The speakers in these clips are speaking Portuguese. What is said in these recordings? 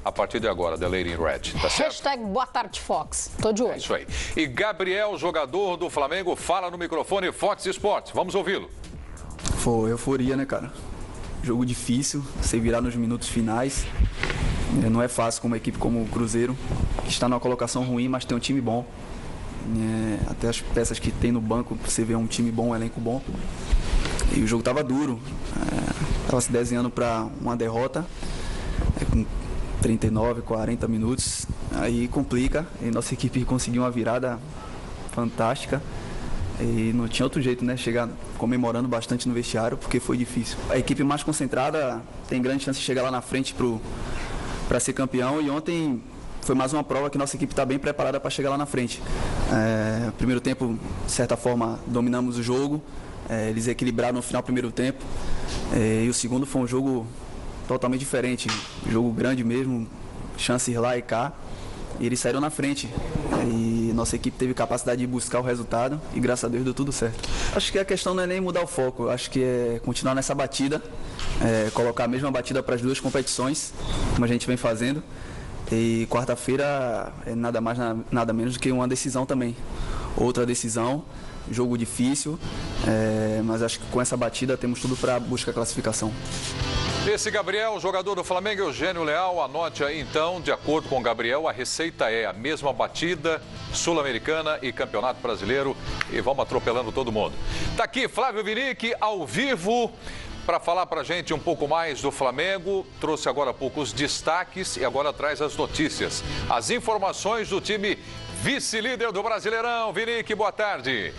a partir de agora, The Lady in Red, tá certo? Hashtag Boa Tarde Fox, tô de olho. É isso aí. E Gabriel, jogador do Flamengo, fala no microfone Fox Sports. Vamos ouvi-lo. Foi euforia, né, cara? Jogo difícil, você virar nos minutos finais. Não é fácil com uma equipe como o Cruzeiro, que está numa colocação ruim, mas tem um time bom. Até as peças que tem no banco, você vê um time bom, um elenco bom. E o jogo estava duro, estava se desenhando para uma derrota, com 39, 40 minutos, aí complica, e nossa equipe conseguiu uma virada fantástica. E não tinha outro jeito, né? Chegar comemorando bastante no vestiário, porque foi difícil. A equipe mais concentrada tem grande chance de chegar lá na frente para ser campeão, e ontem foi mais uma prova que nossa equipe está bem preparada para chegar lá na frente. Primeiro tempo, de certa forma, dominamos o jogo, eles equilibraram no final do primeiro tempo, e o segundo foi um jogo totalmente diferente, jogo grande mesmo, chances lá e cá, e eles saíram na frente. E nossa equipe teve capacidade de buscar o resultado e graças a Deus deu tudo certo. Acho que a questão não é nem mudar o foco, acho que é continuar nessa batida, colocar a mesma batida para as duas competições, como a gente vem fazendo. E quarta-feira é nada mais, nada menos do que uma decisão também. Outra decisão, jogo difícil, mas acho que com essa batida temos tudo para buscar a classificação. Esse Gabriel, jogador do Flamengo, Eugênio Leal, anote aí então, de acordo com o Gabriel, a receita é a mesma batida, Sul-Americana e Campeonato Brasileiro, e vamos atropelando todo mundo. Tá aqui Flávio Vinick, ao vivo, para falar pra gente um pouco mais do Flamengo, trouxe agora há pouco os destaques e agora traz as notícias. As informações do time vice-líder do Brasileirão. Vinick, boa tarde.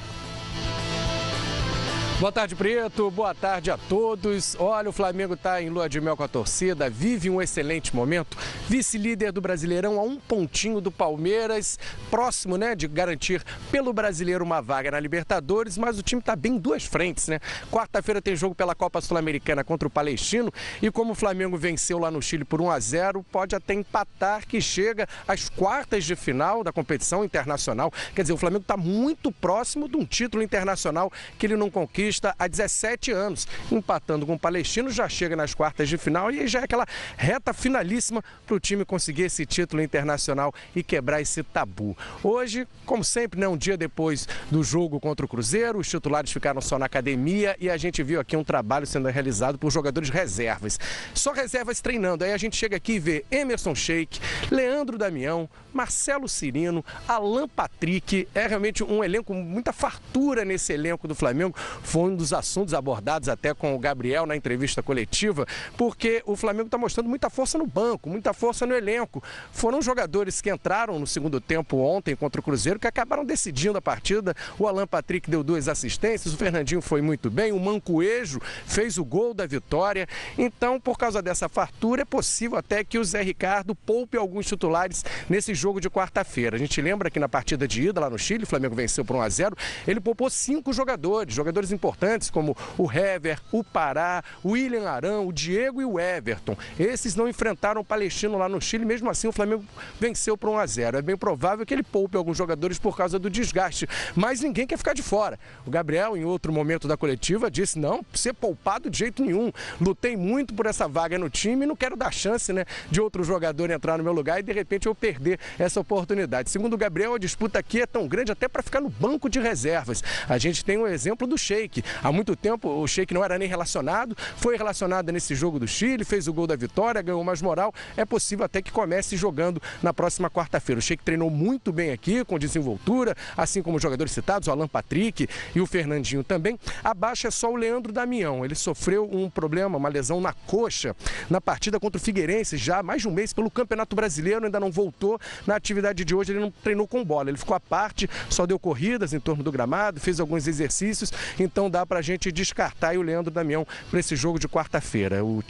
Boa tarde, Preto. Boa tarde a todos. Olha, o Flamengo está em lua de mel com a torcida, vive um excelente momento. Vice-líder do Brasileirão a um pontinho do Palmeiras, próximo, né, de garantir pelo Brasileiro uma vaga na Libertadores, mas o time está bem em duas frentes, né? Quarta-feira tem jogo pela Copa Sul-Americana contra o Palestino e como o Flamengo venceu lá no Chile por 1-0, pode até empatar que chega às quartas de final da competição internacional. Quer dizer, o Flamengo está muito próximo de um título internacional que ele não conquista há 17 anos, empatando com o Palestino, já chega nas quartas de final e aí já é aquela reta finalíssima para o time conseguir esse título internacional e quebrar esse tabu. Hoje, como sempre, né, um dia depois do jogo contra o Cruzeiro, os titulares ficaram só na academia e a gente viu aqui um trabalho sendo realizado por jogadores reservas. Só reservas treinando, aí a gente chega aqui e vê Emerson Sheik, Leandro Damião, Marcelo Cirino, Alan Patrick, é realmente um elenco, muita fartura nesse elenco do Flamengo. Foi um dos assuntos abordados até com o Gabriel na entrevista coletiva, porque o Flamengo está mostrando muita força no banco, muita força no elenco. Foram jogadores que entraram no segundo tempo ontem contra o Cruzeiro que acabaram decidindo a partida. O Alan Patrick deu 2 assistências, o Fernandinho foi muito bem, o Mancoejo fez o gol da vitória. Então, por causa dessa fartura, é possível até que o Zé Ricardo poupe alguns titulares nesse jogo de quarta-feira. A gente lembra que na partida de ida lá no Chile, o Flamengo venceu por 1-0, ele poupou 5 jogadores importantes como o Hever, o Pará, o William Arão, o Diego e o Everton. Esses não enfrentaram o Palestino lá no Chile, mesmo assim o Flamengo venceu por 1-0. É bem provável que ele poupe alguns jogadores por causa do desgaste, mas ninguém quer ficar de fora. O Gabriel, em outro momento da coletiva, disse não, ser poupado de jeito nenhum. Lutei muito por essa vaga no time e não quero dar chance, né, de outro jogador entrar no meu lugar e de repente eu perder essa oportunidade. Segundo o Gabriel, a disputa aqui é tão grande até para ficar no banco de reservas. A gente tem um exemplo do Sheik. Há muito tempo o Sheik não era nem relacionado, foi relacionado nesse jogo do Chile, fez o gol da vitória, ganhou mais moral. É possível até que comece jogando na próxima quarta-feira. O Sheik treinou muito bem aqui, com desenvoltura, assim como os jogadores citados, o Alan Patrick e o Fernandinho também. Abaixo é só o Leandro Damião. Ele sofreu um problema, uma lesão na coxa, na partida contra o Figueirense, já há mais de um mês pelo Campeonato Brasileiro, ainda não voltou. Na atividade de hoje ele não treinou com bola, ele ficou à parte, só deu corridas em torno do gramado, fez alguns exercícios, então dá pra gente descartar aí o Leandro Damião para esse jogo de quarta-feira. O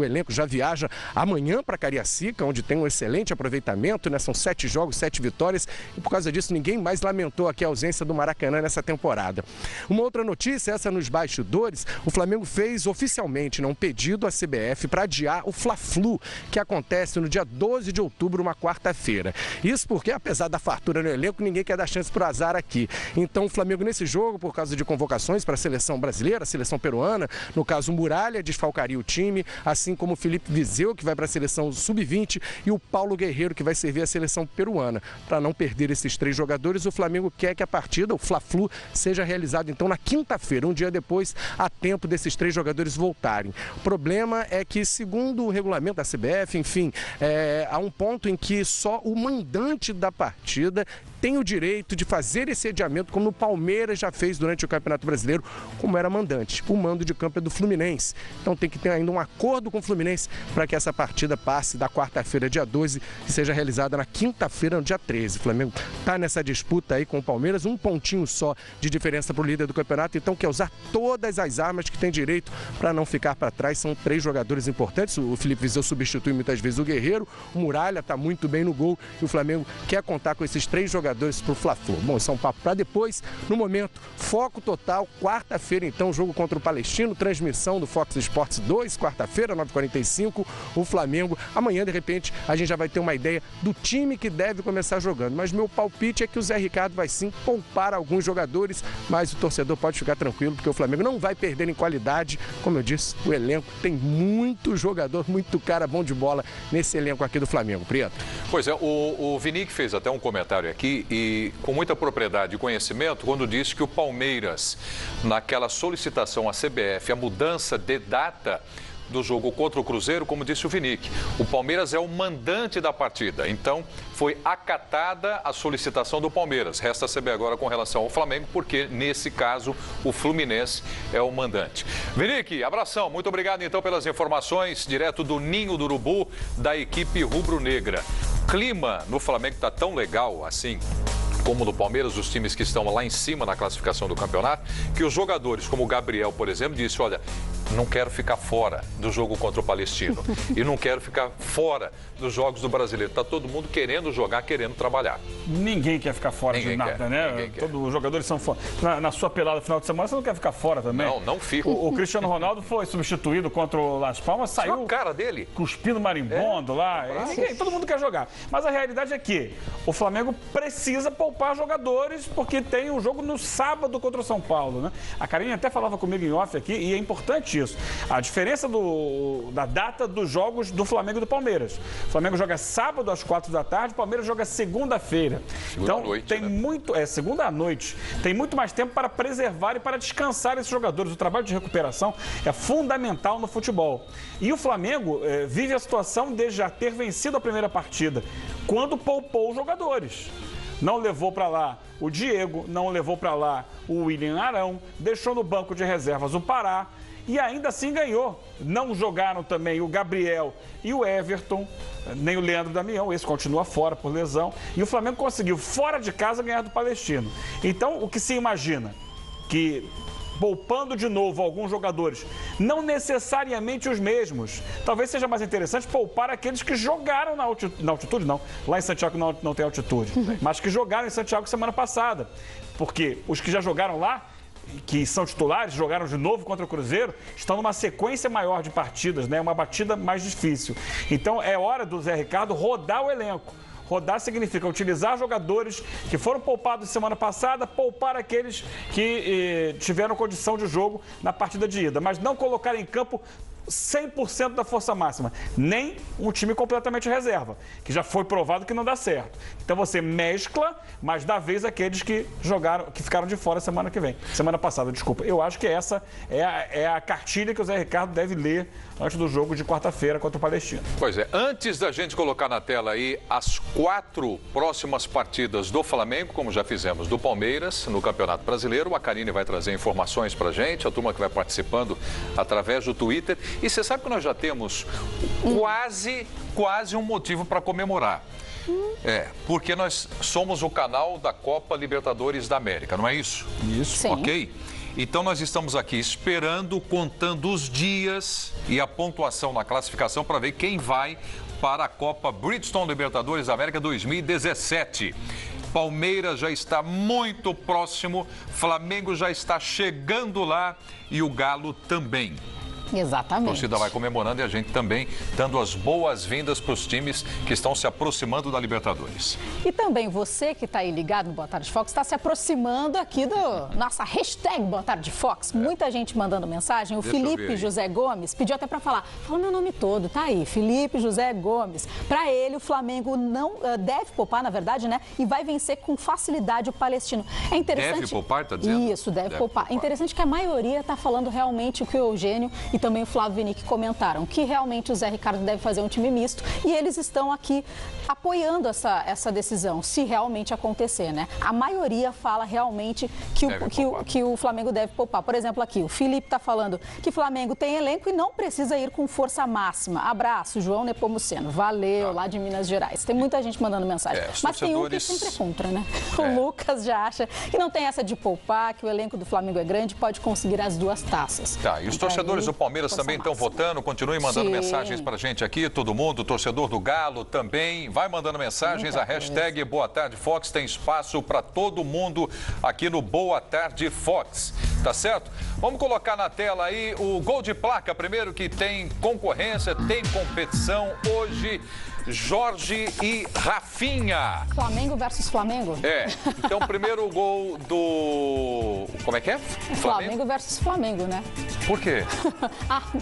elenco já viaja amanhã para Cariacica, onde tem um excelente aproveitamento, né? São 7 jogos, 7 vitórias e por causa disso ninguém mais lamentou aqui a ausência do Maracanã nessa temporada. Uma outra notícia, essa nos bastidores, o Flamengo fez oficialmente, né, um pedido à CBF para adiar o Fla-Flu, que acontece no dia 12 de outubro, uma quarta-feira. Isso porque, apesar da fartura no elenco, ninguém quer dar chance para o azar aqui. Então o Flamengo nesse jogo, por causa de convocações, jogadores para a seleção brasileira, a seleção peruana. No caso, o Muralha desfalcaria o time, assim como o Felipe Viseu, que vai para a seleção sub-20, e o Paulo Guerreiro, que vai servir a seleção peruana. Para não perder esses 3 jogadores, o Flamengo quer que a partida, o Fla-Flu, seja realizada então na quinta-feira, um dia depois, a tempo desses 3 jogadores voltarem. O problema é que, segundo o regulamento da CBF, enfim, há um ponto em que só o mandante da partida tem o direito de fazer esse adiamento, como o Palmeiras já fez durante o Campeonato Brasileiro, como era mandante. O mando de campo é do Fluminense. Então tem que ter ainda um acordo com o Fluminense para que essa partida passe da quarta-feira, dia 12, e seja realizada na quinta-feira, no dia 13. O Flamengo está nessa disputa aí com o Palmeiras, um pontinho só de diferença para o líder do campeonato, então quer usar todas as armas que tem direito para não ficar para trás. São 3 jogadores importantes. O Felipe Viseu substitui muitas vezes o Guerreiro, o Muralha está muito bem no gol e o Flamengo quer contar com esses 3 jogadores para o Fla-Flu. Bom, isso é um papo para depois. No momento, foco total, quarta-feira então, jogo contra o Palestino, transmissão do Fox Sports 2, quarta-feira, 9h45, o Flamengo. Amanhã, de repente, a gente já vai ter uma ideia do time que deve começar jogando, mas meu palpite é que o Zé Ricardo vai sim poupar alguns jogadores, mas o torcedor pode ficar tranquilo, porque o Flamengo não vai perder em qualidade. Como eu disse, o elenco tem muito jogador, muito cara bom de bola nesse elenco aqui do Flamengo. Prieto. Pois é, o Vinique fez até um comentário aqui e com muita propriedade e conhecimento quando disse que o Palmeiras, naquela solicitação à CBF, a mudança de data do jogo contra o Cruzeiro, como disse o Vinique, o Palmeiras é o mandante da partida, então foi acatada a solicitação do Palmeiras. Resta saber agora com relação ao Flamengo, porque nesse caso o Fluminense é o mandante. Vinique, abração, muito obrigado então pelas informações, direto do Ninho do Urubu, da equipe rubro-negra. O clima no Flamengo está tão legal assim, como no Palmeiras, os times que estão lá em cima na classificação do campeonato, que os jogadores, como o Gabriel, por exemplo, disse, olha, não quero ficar fora do jogo contra o Palestino e não quero ficar fora dos jogos do Brasileiro. Está todo mundo querendo jogar, querendo trabalhar. Ninguém quer ficar fora de nada, né? Todos os jogadores são fora. Na sua pelada no final de semana, você não quer ficar fora também? Não fico. O Cristiano Ronaldo foi substituído contra o Las Palmas, saiu a cara dele cuspindo marimbondo lá. Todo mundo quer jogar. Mas a realidade é que o Flamengo precisa poupar jogadores porque tem um jogo no sábado contra o São Paulo, né? A Karine até falava comigo em off aqui e é importante isso. A diferença da data dos jogos do Flamengo e do Palmeiras. O Flamengo joga sábado às 4 da tarde, o Palmeiras joga segunda-feira. Então, noite, tem muito... segunda à noite. Tem muito mais tempo para preservar e para descansar esses jogadores. O trabalho de recuperação é fundamental no futebol. E o Flamengo vive a situação de já ter vencido a primeira partida, quando poupou os jogadores. Não levou para lá o Diego, não levou para lá o William Arão, deixou no banco de reservas o Pará e ainda assim ganhou. Não jogaram também o Gabriel e o Everton, nem o Leandro Damião, esse continua fora por lesão. E o Flamengo conseguiu, fora de casa, ganhar do Palestino. Então, o que se imagina? Que poupando de novo alguns jogadores, não necessariamente os mesmos. Talvez seja mais interessante poupar aqueles que jogaram na altitude, não. Lá em Santiago não tem altitude, mas que jogaram em Santiago semana passada. Porque os que já jogaram lá, que são titulares, jogaram de novo contra o Cruzeiro, estão numa sequência maior de partidas, né? Uma batida mais difícil. Então é hora do Zé Ricardo rodar o elenco. Rodar significa utilizar jogadores que foram poupados semana passada, poupar aqueles que tiveram condição de jogo na partida de ida, mas não colocar em campo 100% da força máxima, nem um time completamente reserva, que já foi provado que não dá certo. Então você mescla, mas dá vez aqueles que jogaram, que ficaram de fora semana passada, desculpa. Eu acho que essa é a cartilha que o Zé Ricardo deve ler antes do jogo de quarta-feira contra o Palestino. Pois é, antes da gente colocar na tela aí as 4 próximas partidas do Flamengo, como já fizemos do Palmeiras no Campeonato Brasileiro, a Karine vai trazer informações pra gente, a turma que vai participando através do Twitter. E você sabe que nós já temos quase um motivo para comemorar. Porque nós somos o canal da Copa Libertadores da América, não é isso? Isso. Sim. Ok? Então nós estamos aqui esperando, contando os dias e a pontuação na classificação para ver quem vai para a Copa Bridgestone Libertadores da América 2017. Palmeiras já está muito próximo, Flamengo já está chegando lá e o Galo também. Exatamente. A torcida vai comemorando e a gente também dando as boas-vindas para os times que estão se aproximando da Libertadores. E também você que está aí ligado no Boa Tarde Fox, está se aproximando aqui do nossa hashtag Boa Tarde Fox. Muita gente mandando mensagem. O Felipe José Gomes pediu até para fala meu nome todo, tá aí, Felipe José Gomes. Para ele, o Flamengo não deve poupar, na verdade, né? E vai vencer com facilidade o Palestino. É interessante. Deve poupar, tá dizendo? Isso, deve poupar. É interessante que a maioria está falando realmente o que o Eugênio e também o Flávio Vinick comentaram, que realmente o Zé Ricardo deve fazer um time misto e eles estão aqui apoiando essa decisão, se realmente acontecer, né? A maioria fala realmente que o Flamengo deve poupar. Por exemplo, aqui, o Felipe está falando que o Flamengo tem elenco e não precisa ir com força máxima. Abraço, João Nepomuceno. Valeu, lá de Minas Gerais. Tem muita gente mandando mensagem. Mas tem um que sempre é contra, né? O Lucas já acha que não tem essa de poupar, que o elenco do Flamengo é grande, pode conseguir as 2 taças. Tá, e os torcedores do Palmeiras também estão votando, continuem mandando mensagens pra gente aqui, todo mundo, o torcedor do Galo também, vai mandando mensagens, a hashtag Boa Tarde Fox tem espaço para todo mundo aqui no Boa Tarde Fox, tá certo? Vamos colocar na tela aí o gol de placa primeiro, que tem concorrência, tem competição hoje. Jorge e Rafinha. Flamengo versus Flamengo? Então primeiro o gol do... Como é que é? Flamengo versus Flamengo, né? Por quê?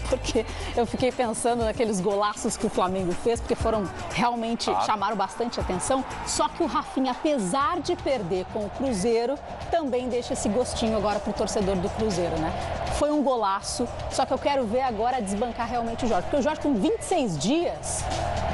Porque eu fiquei pensando naqueles golaços que o Flamengo fez, porque foram realmente, chamaram bastante atenção. Só que o Rafinha, apesar de perder com o Cruzeiro, também deixa esse gostinho agora pro torcedor do Cruzeiro, né? Foi um golaço, só que eu quero ver agora desbancar realmente o Jorge. Porque o Jorge com 26 dias,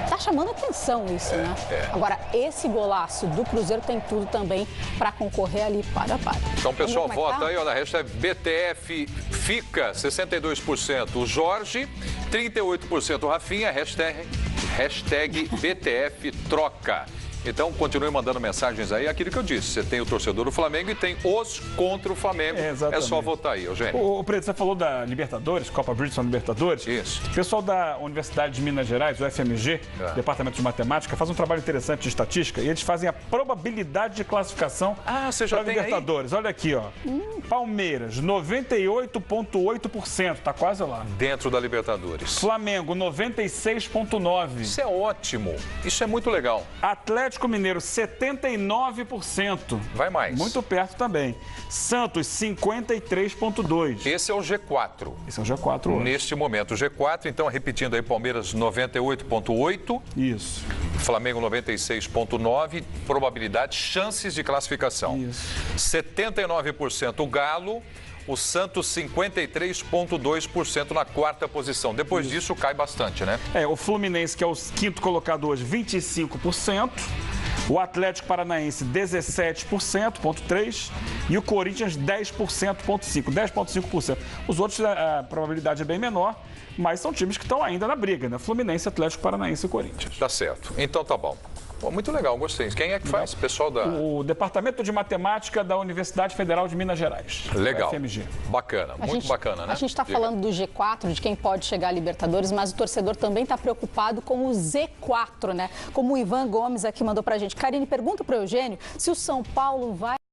tá chamando atenção isso, né? Agora, esse golaço do Cruzeiro tem tudo também para concorrer ali para a para. Então, pessoal, vota aí, ó, na hashtag BTF fica 62% o Jorge, 38% o Rafinha, hashtag BTF troca. Então, continue mandando mensagens aí. Aquilo que eu disse, você tem o torcedor do Flamengo e tem os contra o Flamengo. É só votar aí, Eugênio. O Preto, você falou da Libertadores, Copa Bridgestone Libertadores. Isso. O pessoal da Universidade de Minas Gerais, o FMG, Departamento de Matemática, faz um trabalho interessante de estatística e eles fazem a probabilidade de classificação você já tem Libertadores. Aí? Olha aqui, ó. Palmeiras, 98,8%, tá quase lá. Dentro da Libertadores. Flamengo, 96,9%. Isso é ótimo. Isso é muito legal. Atlético Mineiro, 79%. Vai mais. Muito perto também. Santos, 53,2%. Esse é o G4. Esse é o G4 hoje. Neste momento, o G4. Então, repetindo aí, Palmeiras, 98,8%. Isso. Flamengo, 96,9%. Probabilidade, chances de classificação. Isso. 79% o Galo. O Santos, 53,2% na 4ª posição. Depois disso, cai bastante, né? O Fluminense, que é o 5º colocado hoje, 25%. O Atlético Paranaense, 17,3%. E o Corinthians, 10,5%. 10,5%. Os outros, a probabilidade é bem menor, mas são times que estão ainda na briga, né? Fluminense, Atlético Paranaense e Corinthians. Tá certo. Então tá bom. Pô, muito legal, gostei. Quem é que faz? Pessoal da... O Departamento de Matemática da Universidade Federal de Minas Gerais. Legal. FMG. Bacana, muito bacana, né? A gente está falando do G4, de quem pode chegar à Libertadores, mas o torcedor também está preocupado com o Z4, né? Como o Ivan Gomes aqui mandou pra gente. Karine, pergunta pro Eugênio se o São Paulo vai